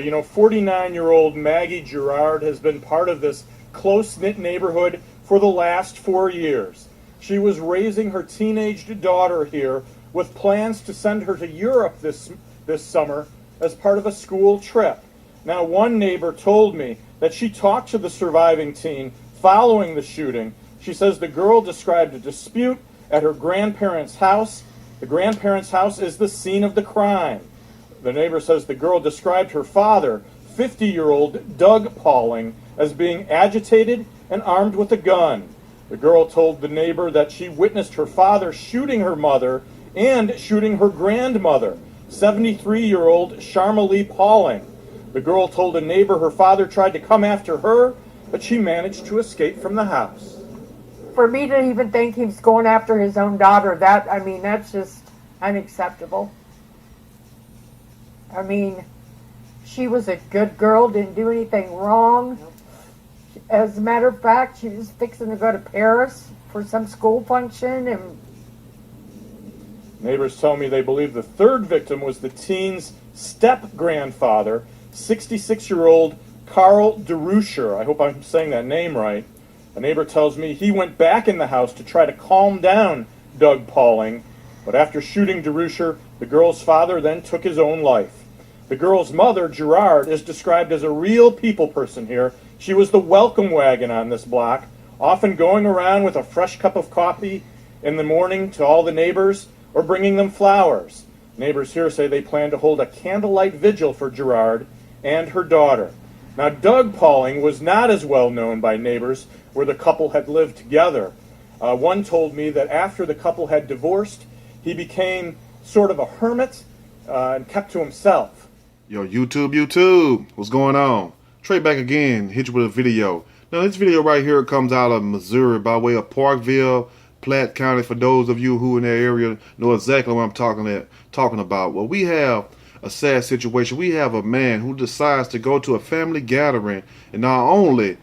Terry. 49-year-old Maggie Gerard has been part of this close-knit neighborhood for the last 4 years. She was raising her teenaged daughter here with plans to send her to Europe this summer as part of a school trip. Now, one neighbor told me that she talked to the surviving teen following the shooting. She says the girl described a dispute at her grandparents' house. The grandparents' house is the scene of the crime. The neighbor says the girl described her father, 50-year-old Doug Pauling, as being agitated and armed with a gun. The girl told the neighbor that she witnessed her father shooting her mother and shooting her grandmother, 73-year-old Sharma Pauling. The girl told a neighbor her father tried to come after her, but she managed to escape from the house. For me to even think he's going after his own daughter, that's just unacceptable. She was a good girl, didn't do anything wrong. As a matter of fact, she was fixing to go to Paris for some school function. And neighbors tell me they believe the third victim was the teen's step-grandfather, 66-year-old Carl DeRuscher. I hope I'm saying that name right. A neighbor tells me he went back in the house to try to calm down Doug Pauling, but after shooting DeRuscher, the girl's father then took his own life. The girl's mother, Gerard, is described as a real people person here. She was the welcome wagon on this block, often going around with a fresh cup of coffee in the morning to all the neighbors or bringing them flowers. Neighbors here say they plan to hold a candlelight vigil for Gerard and her daughter. Now, Doug Pauling was not as well known by neighbors where the couple had lived together. One told me that after the couple had divorced, he became sort of a hermit and kept to himself. Yo, YouTube, what's going on? Trey back again, hit you with a video. Now, this video right here comes out of Missouri by way of Parkville, Platte County. For those of you who in that area know exactly what I'm talking about. Well, we have a sad situation. We have a man who decides to go to a family gathering and not only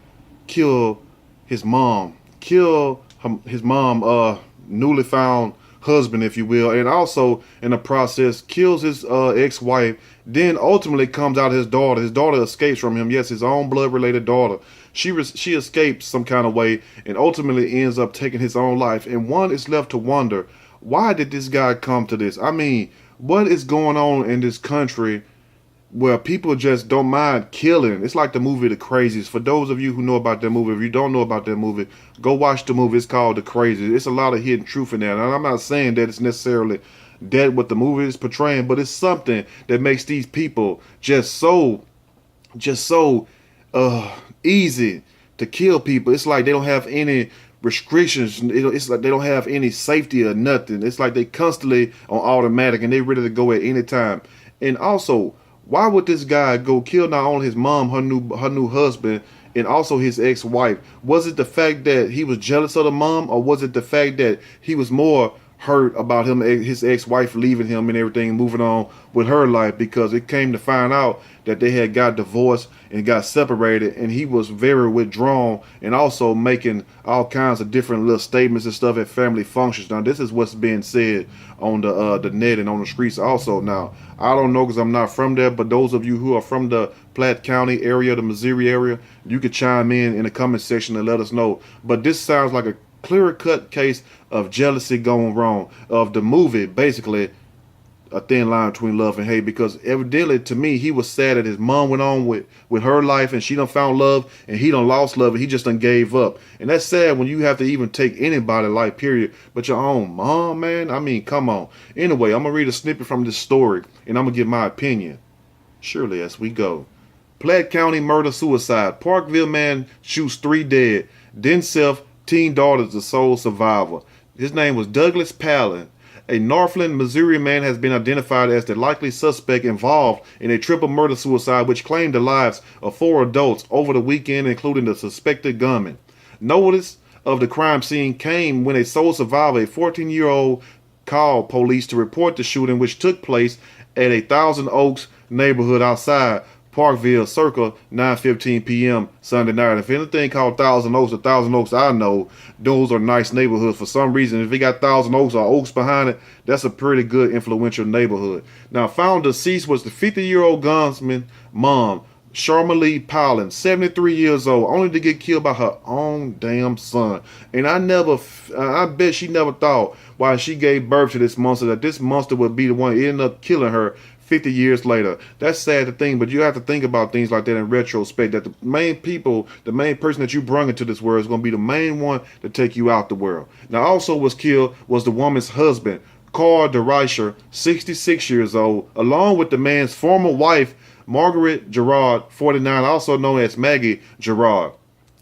kill his mom, newly found husband, if you will, and also in the process kills his ex-wife, then ultimately comes out his daughter. His daughter escapes from him. Yes, his own blood-related daughter. She escapes some kind of way and ultimately ends up taking his own life. And one is left to wonder, why did this guy come to this? What is going on in this country where people just don't mind killing? It's like the movie The Crazies. For those of you who know about that movie, if you don't know about that movie, go watch the movie. It's called The Crazies. It's a lot of hidden truth in there. And I'm not saying that it's necessarily that what the movie is portraying, but it's something that makes these people just so easy to kill people. It's like they don't have any restrictions. It's like they don't have any safety or nothing. It's like they constantly on automatic and they ready to go at any time. And also, why would this guy go kill not only his mom, her new husband, and also his ex-wife? Was it the fact that he was jealous of the mom, or was it the fact that he was more hurt about his ex-wife leaving him and everything, moving on with her life? Because it came to find out that they had got divorced and got separated, and he was very withdrawn and also making all kinds of different little statements and stuff at family functions. Now, this is what's being said on the net and on the streets also. Now, I don't know because I'm not from there, but those of you who are from the Platte County area, the Missouri area, you could chime in the comment section and let us know. But this sounds like a clear-cut case of jealousy going wrong, of the movie basically A Thin Line Between Love and Hate, because evidently to me he was sad that his mom went on with her life and she done found love and he done lost love and he just done gave up. And that's sad when you have to even take anybody's life, period, but your own mom, man. Come on. Anyway, I'm gonna read a snippet from this story and I'm gonna give my opinion surely as we go. Platte County murder-suicide. Parkville man shoots 3 dead, then teen daughter's the sole survivor. His name was Douglas Palin. A Northland, Missouri man has been identified as the likely suspect involved in a triple murder-suicide which claimed the lives of 4 adults over the weekend, including the suspected gunman. Notice of the crime scene came when a sole survivor, a 14-year-old, called police to report the shooting, which took place at a Thousand Oaks neighborhood outside Parkville, circa 9:15 p.m. Sunday night. If anything called Thousand Oaks, I know those are nice neighborhoods. For some reason, if they got Thousand Oaks or Oaks behind it, that's a pretty good influential neighborhood. Now, found deceased was the 50-year-old gunman mom, Sharma Lee Powlin, 73 years old, only to get killed by her own damn son. And I bet she never thought while she gave birth to this monster that this monster would be the one that ended up killing her 50 years later. That's sad to think, but you have to think about things like that in retrospect, that the main person that you bring into this world is going to be the main one to take you out the world. Now, also was killed was the woman's husband, Carl DeReicher, 66 years old, along with the man's former wife, Margaret Gerard, 49, also known as Maggie Gerard.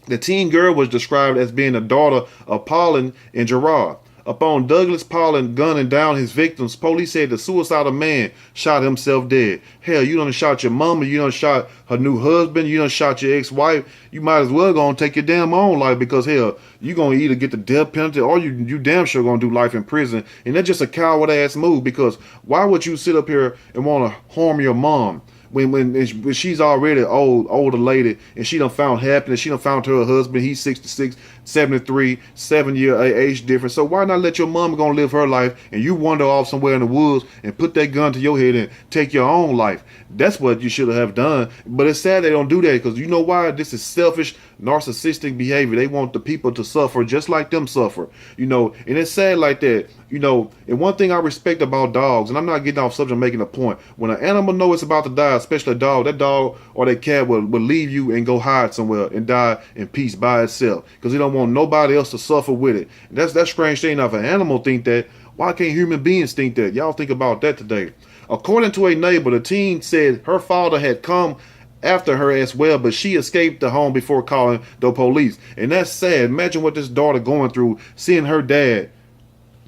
The teen girl was described as being the daughter of Paulin and Gerard. Upon Douglas Paulin gunning down his victims, police said the suicidal man shot himself dead. Hell, you done shot your mama, you done shot her new husband, you done shot your ex-wife. You might as well go and take your damn own life, because hell, you gonna either get the death penalty or you damn sure gonna do life in prison. And that's just a coward ass move, because why would you sit up here and want to harm your mom? When she's already older lady, and she done found happiness, she done found her husband, he's 66, 73, 7-year age difference. So why not let your mama go live her life, and you wander off somewhere in the woods and put that gun to your head and take your own life? That's what you should have done. But it's sad they don't do that, because you know why? This is selfish, narcissistic behavior. They want the people to suffer just like them suffer, and it's sad like that. And one thing I respect about dogs, and I'm not getting off subject, I'm making a point. When an animal knows it's about to die, especially a dog, that dog or that cat will leave you and go hide somewhere and die in peace by itself, because he don't want nobody else to suffer with it. And that's strange thing. Now, if an animal think that, why can't human beings think that? Y'all think about that today. According to a neighbor, the teen said her father had come after her as well, but she escaped the home before calling the police. And that's sad. Imagine what this daughter going through, seeing her dad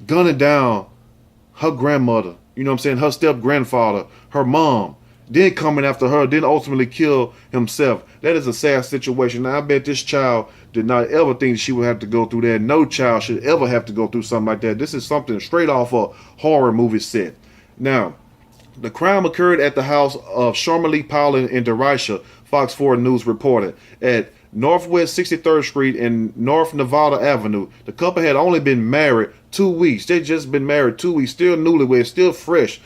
gunning down her grandmother, her step-grandfather, her mom, then coming after her, then ultimately kill himself. That is a sad situation. Now, I bet this child did not ever think she would have to go through that. No child should ever have to go through something like that. This is something straight off a horror movie set. Now, the crime occurred at the house of Sharma Lee Powlin in DeReicher, Fox 4 News reported, at Northwest 63rd Street and North Nevada Avenue. The couple had only been married 2 weeks. They just been married 2 weeks, still newlywed, still fresh.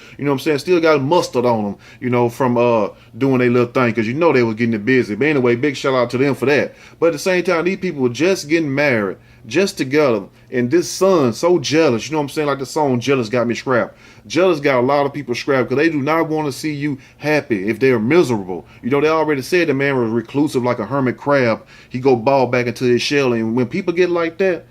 Still got mustard on them, from doing their little thing, because they was getting it busy. But anyway, big shout out to them for that. But at the same time, these people were just getting married, just together. And this son, so jealous, like the song Jealous got me scrapped. Jealous got a lot of people scrapped, because they do not want to see you happy if they're miserable. They already said the man was reclusive like a hermit crab. He go ball back into his shell. And when people get like that,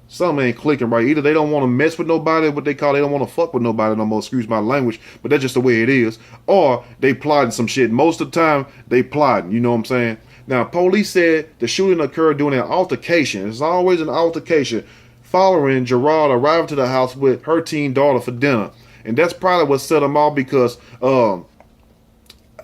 something ain't clicking right. Either they don't want to mess with nobody, what they don't want to fuck with nobody no more, excuse my language, but that's just the way it is. Or they plotting some shit. Most of the time, they plotting, you know what I'm saying? Now, police said the shooting occurred during an altercation. It's always an altercation following Gerard arriving to the house with her teen daughter for dinner. And that's probably what set him off, because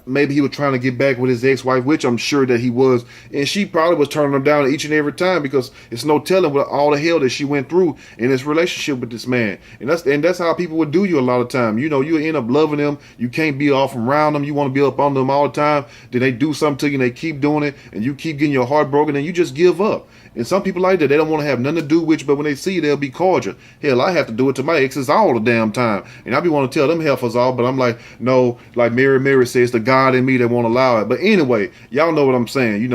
maybe he was trying to get back with his ex-wife, which I'm sure that he was. And she probably was turning him down each and every time, because it's no telling what all the hell that she went through in this relationship with this man. And that's how people would do you a lot of time. You end up loving them. You can't be off around them. You want to be up on them all the time. Then they do something to you and they keep doing it, and you keep getting your heart broken, and you just give up. And some people like that, they don't want to have nothing to do with you, but when they see you, they'll be cordial. Hell, I have to do it to my exes all the damn time. And I be want to tell them heifers all, but I'm like, no, like Mary says, the God in me that won't allow it. But anyway, y'all know what I'm saying.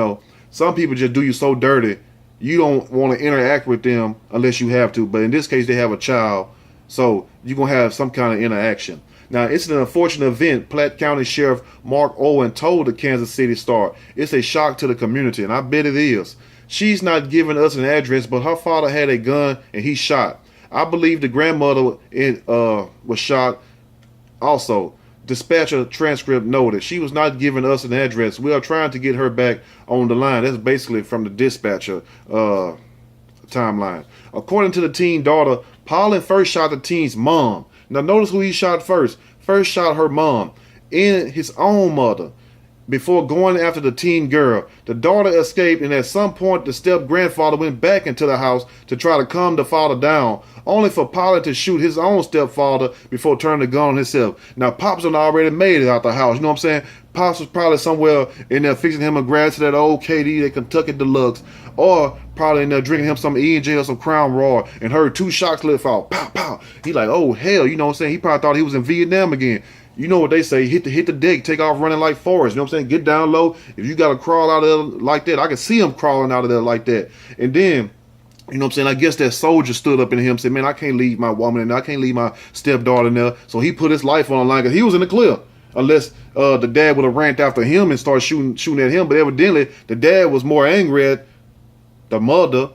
Some people just do you so dirty, you don't want to interact with them unless you have to. But in this case, they have a child, so you're going to have some kind of interaction. Now, it's an unfortunate event, Platte County Sheriff Mark Owen told the Kansas City Star. It's a shock to the community, and I bet it is. She's not giving us an address, but her father had a gun and he shot. I believe the grandmother was shot also. Dispatcher transcript noted she was not giving us an address. We are trying to get her back on the line. That's basically from the dispatcher timeline. According to the teen daughter, Paulin first shot the teen's mom. Now notice who he shot first. First shot her mom and his own mother. before going after the teen girl. The daughter escaped, and at some point the step-grandfather went back into the house to try to calm the father down, only for Polly to shoot his own stepfather before turning the gun on himself. Now, Pops had already made it out the house, you know what I'm saying? Pops was probably somewhere in there fixing him a grass to that old KD, that Kentucky Deluxe, or probably in there drinking him some E&J or some Crown Royal, and heard 2 shots let fall. Pow, pow. He like, oh, hell, you know what I'm saying? He probably thought he was in Vietnam again. You know what they say, hit the deck, take off running like Forrest. You know what I'm saying? Get down low. If you got to crawl out of there like that, I can see him crawling out of there like that. And then, you know what I'm saying, I guess that soldier stood up in him and said, man, I can't leave my woman in there. I can't leave my stepdaughter in there. So he put his life on the line because he was in the clear. Unless the dad would have ran after him and started shooting at him. But evidently, the dad was more angry at the mother,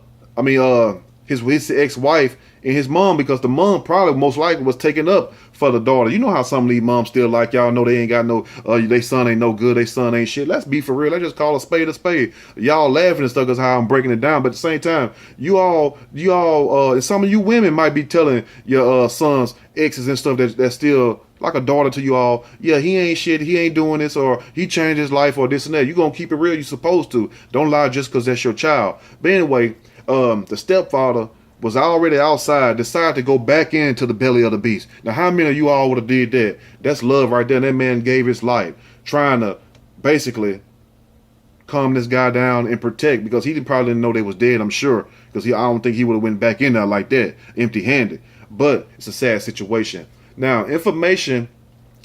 his ex-wife and his mom, because the mom probably most likely was taken up for the daughter. You know how some of these moms still like, y'all know they ain't got no, they son ain't no good, they son ain't shit. Let's be for real. Let's just call a spade a spade. Y'all laughing and stuff because how I'm breaking it down. But at the same time, you all, and some of you women might be telling your sons, exes and stuff that's still like a daughter to you all. Yeah, he ain't shit, he ain't doing this, or he changed his life, or this and that. You gonna keep it real, you supposed to. Don't lie just because that's your child. But anyway, the stepfather was already outside, decided to go back into the belly of the beast. Now, how many of you all would have did that? That's love right there. And that man gave his life trying to basically calm this guy down and protect, because he probably didn't know they was dead, I'm sure, because I don't think he would have went back in there like that, empty-handed. But it's a sad situation. Now, information,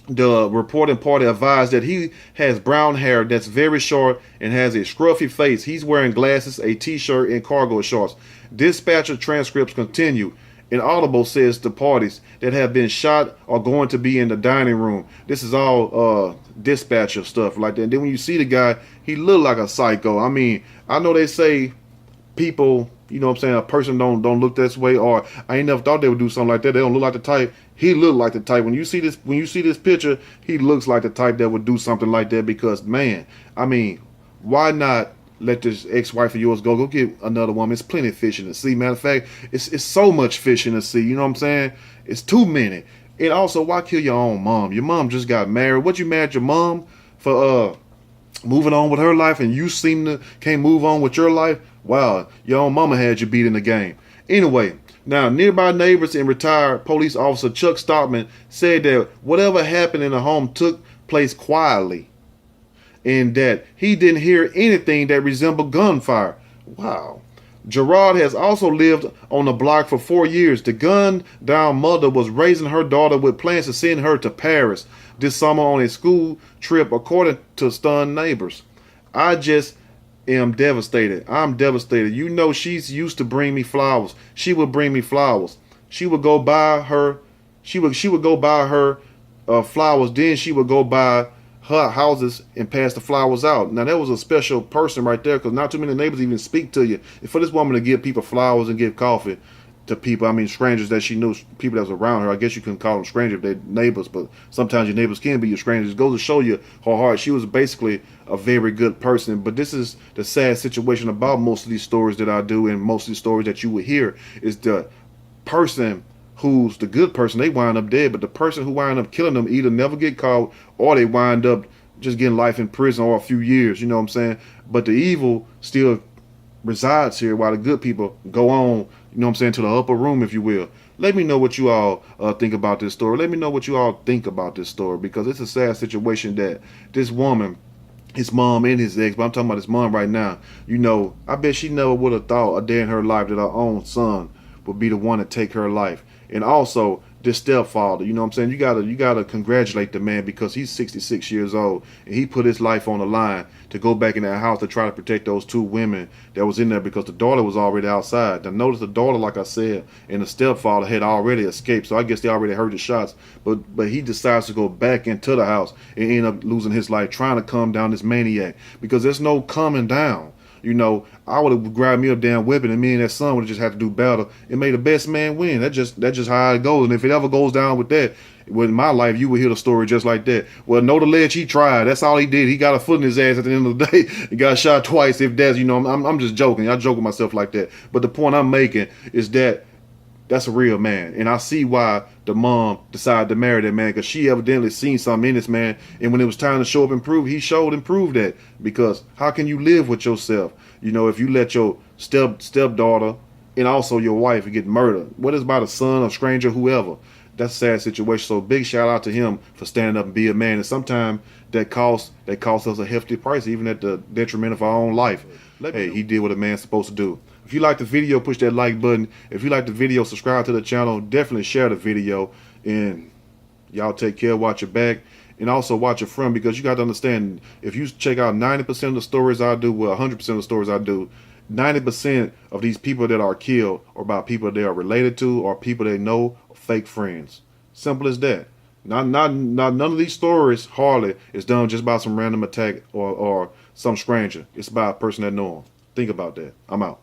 the reporting party advised that he has brown hair that's very short and has a scruffy face. He's wearing glasses, a t-shirt, and cargo shorts. Dispatcher transcripts continue. And Audible says the parties that have been shot are going to be in the dining room. This is all dispatcher stuff like that. And then when you see the guy, he look like a psycho. I mean, I know they say people, you know what I'm saying, a person don't look this way, or I ain't never thought they would do something like that. They don't look like the type. He looked like the type. When you see this picture, he looks like the type that would do something like that, because man, I mean, why not let this ex-wife of yours go get another woman? It's plenty of fish in the sea. Matter of fact, it's so much fish in the sea, you know what I'm saying? It's too many. And also, why kill your own mom? Your mom just got married. What, you mad at your mom for moving on with her life, and you can't move on with your life? Wow, your own mama had you beat in the game. Anyway, now nearby neighbors and retired police officer Chuck Stockman said that whatever happened in the home took place quietly, and that he didn't hear anything that resembled gunfire. Wow. Gerard has also lived on the block for 4 years. The gunned-down mother was raising her daughter with plans to send her to Paris this summer on a school trip, according to stunned neighbors. I just am devastated. I'm devastated. You know, she's used to bring me flowers. She would bring me flowers. She would go buy her. She would go buy her flowers. Then she would go buy her houses and pass the flowers out. Now, that was a special person right there, because not too many neighbors even speak to you. And for this woman to give people flowers and give coffee to people, I mean, strangers that she knew, people that was around her. I guess you can call them strangers if they're neighbors, but sometimes your neighbors can be your strangers. It goes to show you her heart. She was basically a very good person. But this is the sad situation about most of these stories that I do, and most of these stories that you would hear, is the person who's the good person, they wind up dead, but the person who wind up killing them either never get caught, or they wind up just getting life in prison or a few years, you know what I'm saying? But the evil still resides here, while the good people go on, you know what I'm saying, to the upper room, if you will. Let me know what you all think about this story. Let me know what you all think about this story, because it's a sad situation that this woman, his mom and his ex, but I'm talking about his mom right now, you know, I bet she never would have thought a day in her life that her own son would be the one to take her life. And also, this stepfather, you know what I'm saying? You gotta congratulate the man, because he's 66 years old, and he put his life on the line to go back in that house to try to protect those 2 women that was in there, because the daughter was already outside. Now, notice the daughter, like I said, and the stepfather had already escaped, so I guess they already heard the shots. But he decides to go back into the house and end up losing his life trying to calm down this maniac, because there's no calming down. You know, I would have grabbed me a damn weapon, and me and that son would have just had to do battle and made the best man win. That's just how it goes. And if it ever goes down with that, with my life, you would hear the story just like that. Well, know the ledge, he tried. That's all he did. He got a foot in his ass at the end of the day. He got shot twice. If that's, you know, I'm just joking. I joke with myself like that. But the point I'm making is that that's a real man. And I see why the mom decided to marry that man, because she evidently seen something in this man. And when it was time to show up and prove, he showed and proved that. Because how can you live with yourself? You know, if you let your stepdaughter and also your wife get murdered, what is about a son, a stranger, whoever? That's a sad situation. So big shout out to him for standing up and be a man. And sometimes that costs us a hefty price, even at the detriment of our own life. Hey, he did what a man's supposed to do. If you like the video, push that like button. If you like the video, subscribe to the channel. Definitely share the video. And y'all take care, watch your back, and also watch your front, because you got to understand, if you check out 90% of the stories I do, well, 100% of the stories I do, 90% of these people that are killed are about people they are related to or people they know, or fake friends. Simple as that. None of these stories hardly is done just by some random attack or some stranger. It's by a person that know them. Think about that. I'm out.